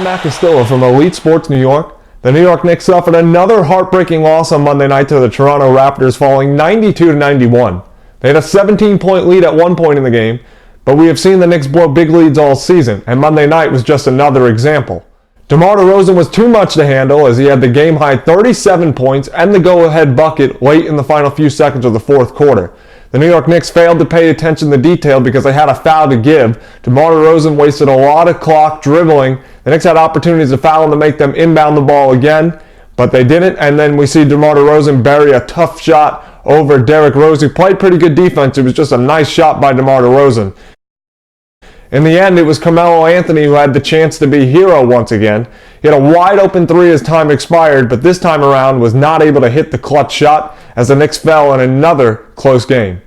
Castillo from Elite Sports New York. The New York Knicks suffered another heartbreaking loss on Monday night to the Toronto Raptors, falling 92-91. They had a 17-point lead at one point in the game, but we have seen the Knicks blow big leads all season, and Monday night was just another example. DeMar DeRozan was too much to handle as he had the game-high 37 points and the go-ahead bucket late in the final few seconds of the fourth quarter. The New York Knicks failed to pay attention to detail because they had a foul to give. DeMar DeRozan wasted a lot of clock dribbling. The Knicks had opportunities to foul him to make them inbound the ball again, but they didn't. And then we see DeMar DeRozan bury a tough shot over Derrick Rose, who played pretty good defense. It was just a nice shot by DeMar DeRozan. In the end, it was Carmelo Anthony who had the chance to be hero once again. He had a wide open three as time expired, but this time around was not able to hit the clutch shot as the Knicks fell in another close game.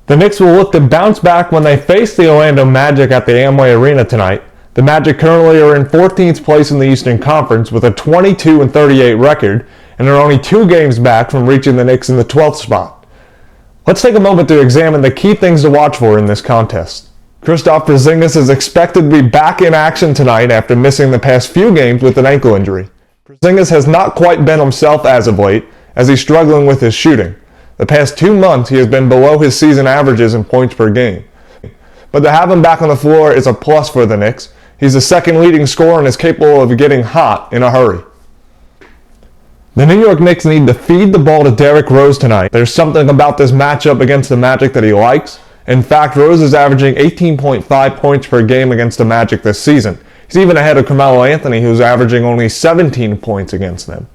The Knicks will look to bounce back when they face the Orlando Magic at the Amway Arena tonight. The Magic currently are in 14th place in the Eastern Conference with a 22-38 record and are only 2 games back from reaching the Knicks in the 12th spot. Let's take a moment to examine the key things to watch for in this contest. Kristaps Porzingis is expected to be back in action tonight after missing the past few games with an ankle injury. Porzingis has not quite been himself as of late, as he's struggling with his shooting. The past 2 months, he has been below his season averages in points per game. But to have him back on the floor is a plus for the Knicks. He's the second leading scorer and is capable of getting hot in a hurry. The New York Knicks need to feed the ball to Derrick Rose tonight. There's something about this matchup against the Magic that he likes. In fact, Rose is averaging 18.5 points per game against the Magic this season. He's even ahead of Carmelo Anthony, who's averaging only 17 points against them.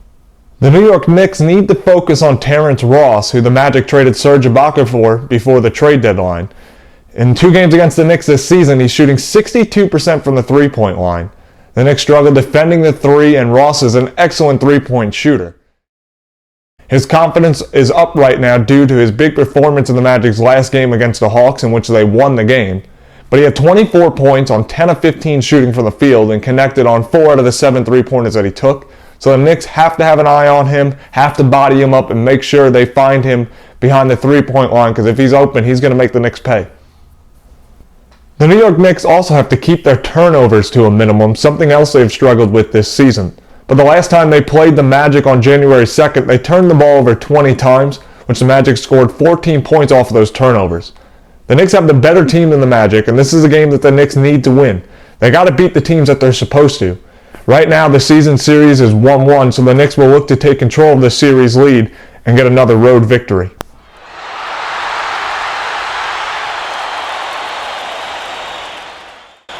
The New York Knicks need to focus on Terrence Ross, who the Magic traded Serge Ibaka for before the trade deadline. In 2 games against the Knicks this season, he's shooting 62% from the three-point line. The Knicks struggle defending the three, and Ross is an excellent three-point shooter. His confidence is up right now due to his big performance in the Magic's last game against the Hawks, in which they won the game. But he had 24 points on 10 of 15 shooting from the field and connected on 4 out of the 7 three-pointers that he took. So the Knicks have to have an eye on him, have to body him up, and make sure they find him behind the three-point line, because if he's open, he's going to make the Knicks pay. The New York Knicks also have to keep their turnovers to a minimum, something else they've struggled with this season. But the last time they played the Magic on January 2nd, they turned the ball over 20 times, which the Magic scored 14 points off of those turnovers. The Knicks have the better team than the Magic, and this is a game that the Knicks need to win. They got to beat the teams that they're supposed to. Right now, the season series is 1-1, so the Knicks will look to take control of the series lead and get another road victory.